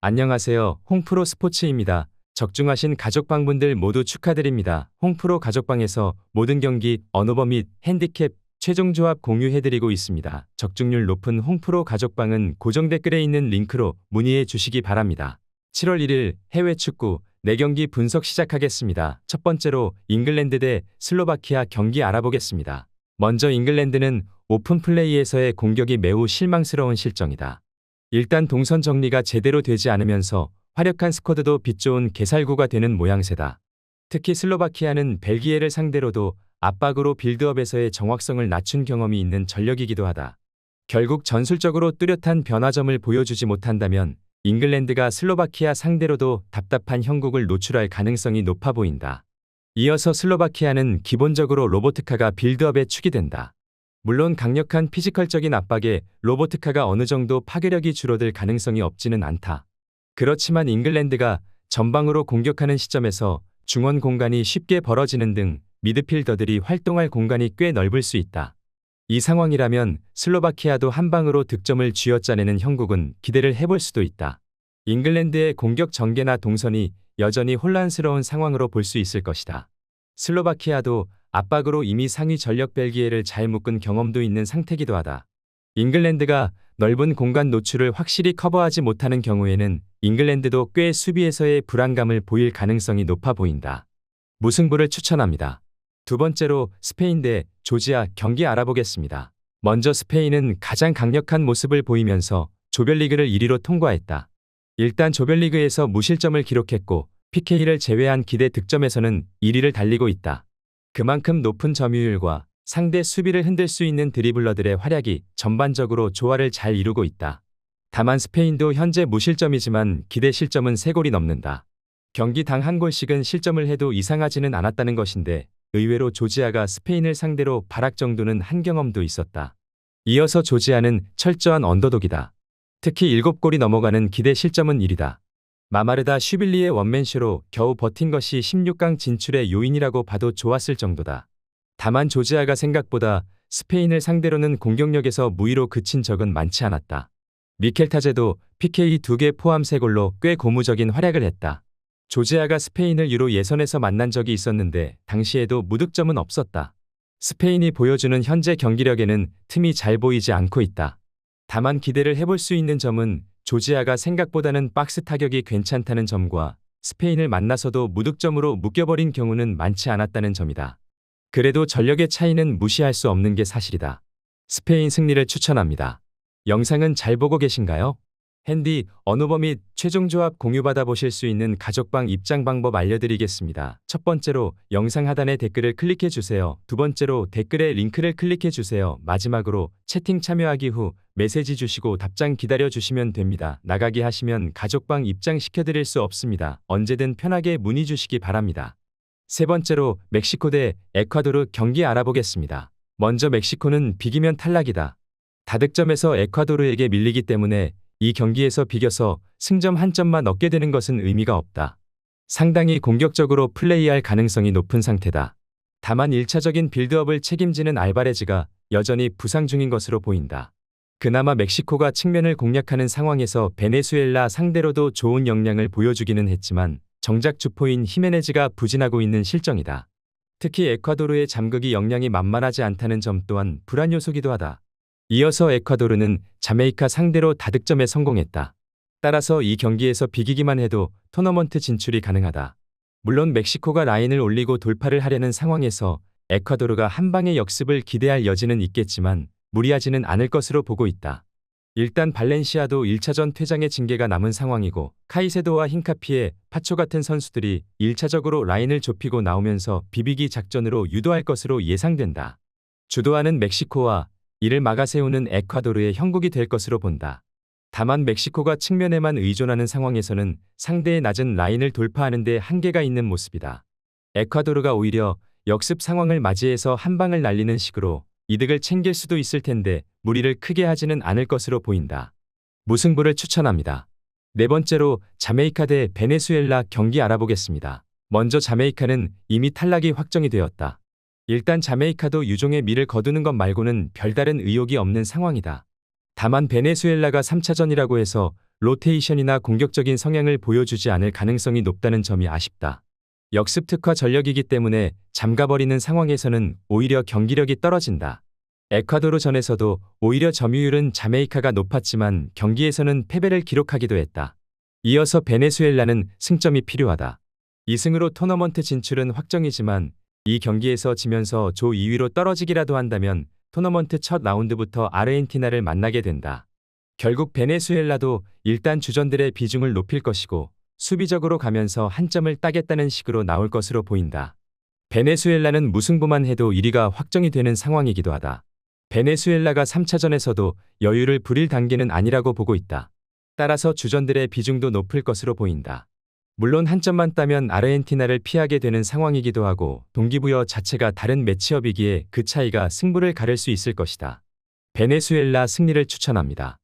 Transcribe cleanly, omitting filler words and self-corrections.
안녕하세요. 홍프로 스포츠입니다. 적중하신 가족방분들 모두 축하드립니다. 홍프로 가족방에서 모든 경기, 언어버 및 핸디캡, 최종 조합 공유해드리고 있습니다. 적중률 높은 홍프로 가족방은 고정 댓글에 있는 링크로 문의해 주시기 바랍니다. 7월 1일 해외 축구 4경기 분석 시작하겠습니다. 첫 번째로 잉글랜드 대 슬로바키아 경기 알아보겠습니다. 먼저 잉글랜드는 오픈 플레이에서의 공격이 매우 실망스러운 실정이다. 일단 동선 정리가 제대로 되지 않으면서 화력한 스쿼드도 빛 좋은 개살구가 되는 모양새다. 특히 슬로바키아는 벨기에를 상대로도 압박으로 빌드업에서의 정확성을 낮춘 경험이 있는 전력이기도 하다. 결국 전술적으로 뚜렷한 변화점을 보여주지 못한다면 잉글랜드가 슬로바키아 상대로도 답답한 형국을 노출할 가능성이 높아 보인다. 이어서 슬로바키아는 기본적으로 로보트카가 빌드업에 축이 된다. 물론 강력한 피지컬적인 압박에 로보트카가 어느 정도 파괴력이 줄어들 가능성이 없지는 않다. 그렇지만 잉글랜드가 전방으로 공격하는 시점에서 중원 공간이 쉽게 벌어지는 등 미드필더들이 활동할 공간이 꽤 넓을 수 있다. 이 상황이라면 슬로바키아도 한 방으로 득점을 쥐어짜내는 형국은 기대를 해볼 수도 있다. 잉글랜드의 공격 전개나 동선이 여전히 혼란스러운 상황으로 볼 수 있을 것이다. 슬로바키아도 압박으로 이미 상위 전력 벨기에를 잘 묶은 경험도 있는 상태기도 하다. 잉글랜드가 넓은 공간 노출을 확실히 커버하지 못하는 경우에는 잉글랜드도 꽤 수비에서의 불안감을 보일 가능성이 높아 보인다. 무승부를 추천합니다. 두 번째로 스페인 대 조지아 경기 알아보겠습니다. 먼저 스페인은 가장 강력한 모습을 보이면서 조별리그를 1위로 통과했다. 일단 조별리그에서 무실점을 기록했고 PK를 제외한 기대 득점에서는 1위를 달리고 있다. 그만큼 높은 점유율과 상대 수비를 흔들 수 있는 드리블러들의 활약이 전반적으로 조화를 잘 이루고 있다. 다만 스페인도 현재 무실점이지만 기대 실점은 3골이 넘는다. 경기당 1골씩은 실점을 해도 이상하지는 않았다는 것인데 의외로 조지아가 스페인을 상대로 발악 정도는 한 경험도 있었다. 이어서 조지아는 철저한 언더독이다. 특히 7골이 넘어가는 기대 실점은 1위다. 마마르다 슈빌리의 원맨쇼로 겨우 버틴 것이 16강 진출의 요인이라고 봐도 좋았을 정도다. 다만 조지아가 생각보다 스페인을 상대로는 공격력에서 무위로 그친 적은 많지 않았다. 미켈 타제도 PK 2개 포함 3골로 꽤 고무적인 활약을 했다. 조지아가 스페인을 유로 예선에서 만난 적이 있었는데 당시에도 무득점은 없었다. 스페인이 보여주는 현재 경기력에는 틈이 잘 보이지 않고 있다. 다만 기대를 해볼 수 있는 점은 조지아가 생각보다는 박스 타격이 괜찮다는 점과 스페인을 만나서도 무득점으로 묶여버린 경우는 많지 않았다는 점이다. 그래도 전력의 차이는 무시할 수 없는 게 사실이다. 스페인 승리를 추천합니다. 영상은 잘 보고 계신가요? 핸디, 언어버 및 최종 조합 공유받아 보실 수 있는 가족방 입장 방법 알려드리겠습니다. 첫 번째로 영상 하단에 댓글을 클릭해 주세요. 두 번째로 댓글에 링크를 클릭해 주세요. 마지막으로 채팅 참여하기 후 메시지 주시고 답장 기다려 주시면 됩니다. 나가기 하시면 가족방 입장 시켜드릴 수 없습니다. 언제든 편하게 문의 주시기 바랍니다. 세 번째로 멕시코 대 에콰도르 경기 알아보겠습니다. 먼저 멕시코는 비기면 탈락이다. 다득점에서 에콰도르에게 밀리기 때문에 이 경기에서 비겨서 승점 1점만 얻게 되는 것은 의미가 없다. 상당히 공격적으로 플레이할 가능성이 높은 상태다. 다만 1차적인 빌드업을 책임지는 알바레즈가 여전히 부상 중인 것으로 보인다. 그나마 멕시코가 측면을 공략하는 상황에서 베네수엘라 상대로도 좋은 역량을 보여주기는 했지만 정작 주포인 히메네즈가 부진하고 있는 실정이다. 특히 에콰도르의 잠그기 역량이 만만하지 않다는 점 또한 불안 요소기도 하다. 이어서 에콰도르는 자메이카 상대로 다득점에 성공했다. 따라서 이 경기에서 비기기만 해도 토너먼트 진출이 가능하다. 물론 멕시코가 라인을 올리고 돌파를 하려는 상황에서 에콰도르가 한 방의 역습을 기대할 여지는 있겠지만 무리하지는 않을 것으로 보고 있다. 일단 발렌시아도 1차전 퇴장의 징계가 남은 상황이고 카이세도와 힌카피에 파초 같은 선수들이 1차적으로 라인을 좁히고 나오면서 비비기 작전으로 유도할 것으로 예상된다. 주도하는 멕시코와 이를 막아세우는 에콰도르의 형국이 될 것으로 본다. 다만 멕시코가 측면에만 의존하는 상황에서는 상대의 낮은 라인을 돌파하는 데 한계가 있는 모습이다. 에콰도르가 오히려 역습 상황을 맞이해서 한 방을 날리는 식으로 이득을 챙길 수도 있을 텐데 무리를 크게 하지는 않을 것으로 보인다. 무승부를 추천합니다. 네 번째로 자메이카 대 베네수엘라 경기 알아보겠습니다. 먼저 자메이카는 이미 탈락이 확정이 되었다. 일단 자메이카도 유종의 미를 거두는 것 말고는 별다른 의욕이 없는 상황이다. 다만 베네수엘라가 3차전이라고 해서 로테이션이나 공격적인 성향을 보여주지 않을 가능성이 높다는 점이 아쉽다. 역습 특화 전력이기 때문에 잠가버리는 상황에서는 오히려 경기력이 떨어진다. 에콰도르전에서도 오히려 점유율은 자메이카가 높았지만 경기에서는 패배를 기록하기도 했다. 이어서 베네수엘라는 승점이 필요하다. 2승으로 토너먼트 진출은 확정이지만 이 경기에서 지면서 조 2위로 떨어지기라도 한다면 토너먼트 첫 라운드부터 아르헨티나를 만나게 된다. 결국 베네수엘라도 일단 주전들의 비중을 높일 것이고 수비적으로 가면서 한 점을 따겠다는 식으로 나올 것으로 보인다. 베네수엘라는 무승부만 해도 1위가 확정이 되는 상황이기도 하다. 베네수엘라가 3차전에서도 여유를 부릴 단계는 아니라고 보고 있다. 따라서 주전들의 비중도 높을 것으로 보인다. 물론 한 점만 따면 아르헨티나를 피하게 되는 상황이기도 하고 동기부여 자체가 다른 매치업이기에 그 차이가 승부를 가를 수 있을 것이다. 베네수엘라 승리를 추천합니다.